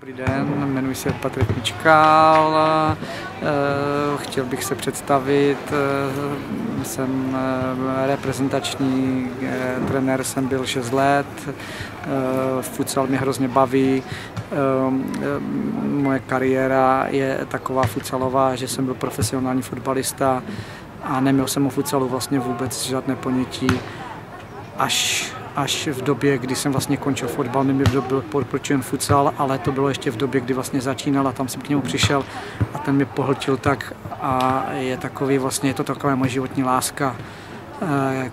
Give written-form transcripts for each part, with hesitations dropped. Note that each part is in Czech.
Dobrý den, jmenuji se Patrik Mičkal, chtěl bych se představit, jsem reprezentační trenér, jsem byl 6 let, futsal mě hrozně baví, moje kariéra je taková futsalová, že jsem byl profesionální fotbalista a neměl jsem o futsalu vlastně vůbec žádné ponětí, až v době, kdy jsem vlastně končil fotbal, mě byl proč futsal, ale to bylo ještě v době, kdy vlastně začínal a tam jsem k němu přišel a ten mě pohltil tak a je to taková moje životní láska.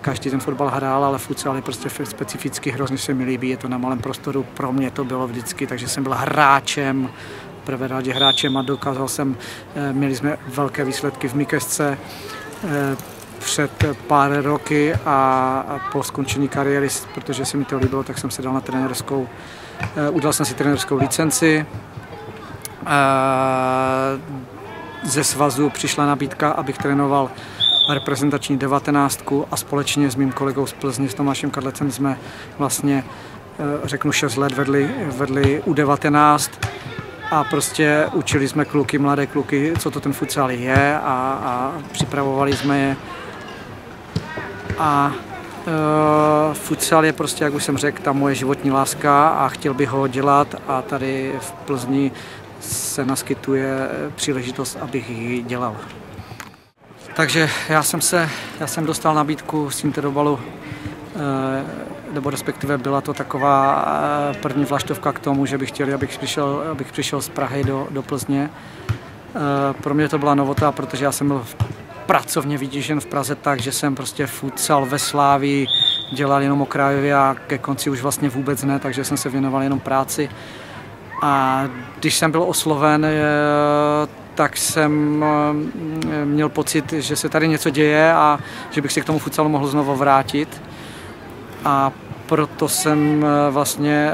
Každý ten fotbal hrál, ale futsal je prostě specificky, hrozně se mi líbí, je to na malém prostoru, pro mě to bylo vždycky, takže jsem byl hráčem, v prvé řadě hráčem a dokázal jsem, měli jsme velké výsledky v Mikesce, před pár roky a po skončení kariéry, protože se mi to líbilo, tak jsem se dal na trenérskou, udělal jsem si trenérskou licenci. Ze svazu přišla nabídka, abych trénoval reprezentační 19 a společně s mým kolegou z Plzně, s Tomášem Kadlecem, jsme vlastně, řeknu 6 let vedli U19 a prostě učili jsme kluky, mladé kluky, co to ten futsal je a připravovali jsme je. A futsal je prostě, jak už jsem řekl, ta moje životní láska a chtěl bych ho dělat a tady v Plzni se naskytuje příležitost, abych ji dělal. Takže já jsem dostal nabídku z Interobalu, nebo respektive byla to taková první vlaštovka k tomu, že bych chtěl, abych přišel z Prahy do Plzně. Pro mě to byla novota, protože já jsem byl pracovně vytížen v Praze tak, že jsem prostě futsal ve Slávii dělal jenom okrajově a ke konci už vlastně vůbec ne, takže jsem se věnoval jenom práci. A když jsem byl osloven, tak jsem měl pocit, že se tady něco děje a že bych se k tomu futsalu mohl znovu vrátit. A proto jsem vlastně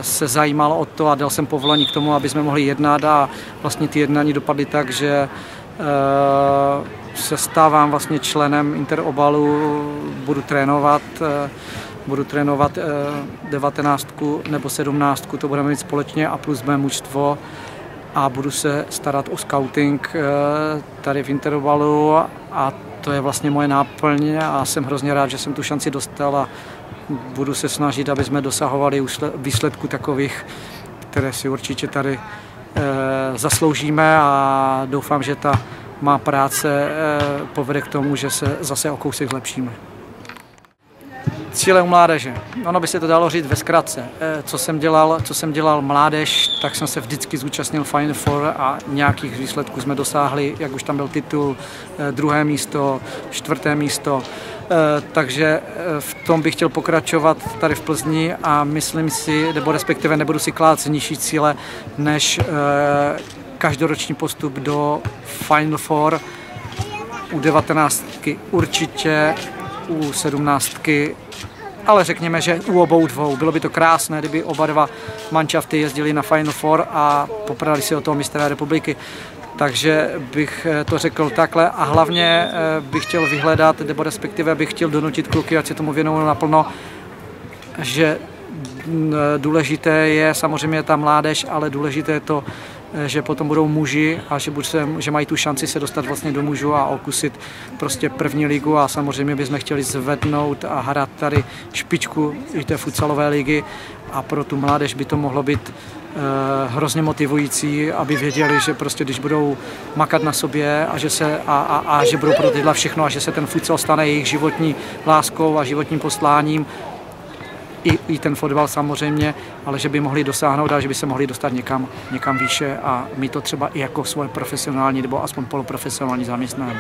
se zajímal o to a dal jsem povolení k tomu, aby jsme mohli jednat a vlastně ty jednání dopadly tak, že se stávám vlastně členem Interobalu, budu trénovat 19 nebo 17, to budeme mít společně a plus mé mužstvo a budu se starat o scouting tady v Interobalu a to je vlastně moje náplň a jsem hrozně rád, že jsem tu šanci dostal a budu se snažit, aby jsme dosahovali výsledků takových, které si určitě tady zasloužíme a doufám, že ta má práce povede k tomu, že se zase o kousek zlepšíme. Cíle u mládeže. Ono by se to dalo říct ve zkratce. Co jsem dělal mládež, tak jsem se vždycky zúčastnil Final Four a nějakých výsledků jsme dosáhli, jak už tam byl titul, 2. místo, 4. místo. Takže v tom bych chtěl pokračovat tady v Plzni a myslím si, nebo respektive nebudu si klást nižší cíle, než každoroční postup do Final Four, u 19 určitě, u 17, ale řekněme, že u obou dvou. Bylo by to krásné, kdyby oba dva manšafty jezdili na Final Four a poprali si o toho mistra republiky. Takže bych to řekl takhle a hlavně bych chtěl vyhledat, nebo respektive bych chtěl donutit kluky, ať se tomu věnují naplno, že důležité je samozřejmě ta mládež, ale důležité je to, že potom budou muži a že mají tu šanci se dostat vlastně do mužů a okusit prostě první ligu a samozřejmě bychom chtěli zvednout a hrát tady špičku i té futsalové ligy a pro tu mládež by to mohlo být hrozně motivující, aby věděli, že prostě když budou makat na sobě a že budou pro tyhle všechno a že se ten futsal stane jejich životní láskou a životním posláním, i ten fotbal samozřejmě, ale že by mohli dosáhnout a že by se mohli dostat někam výše a mít to třeba i jako svoje profesionální nebo aspoň poloprofesionální zaměstnání.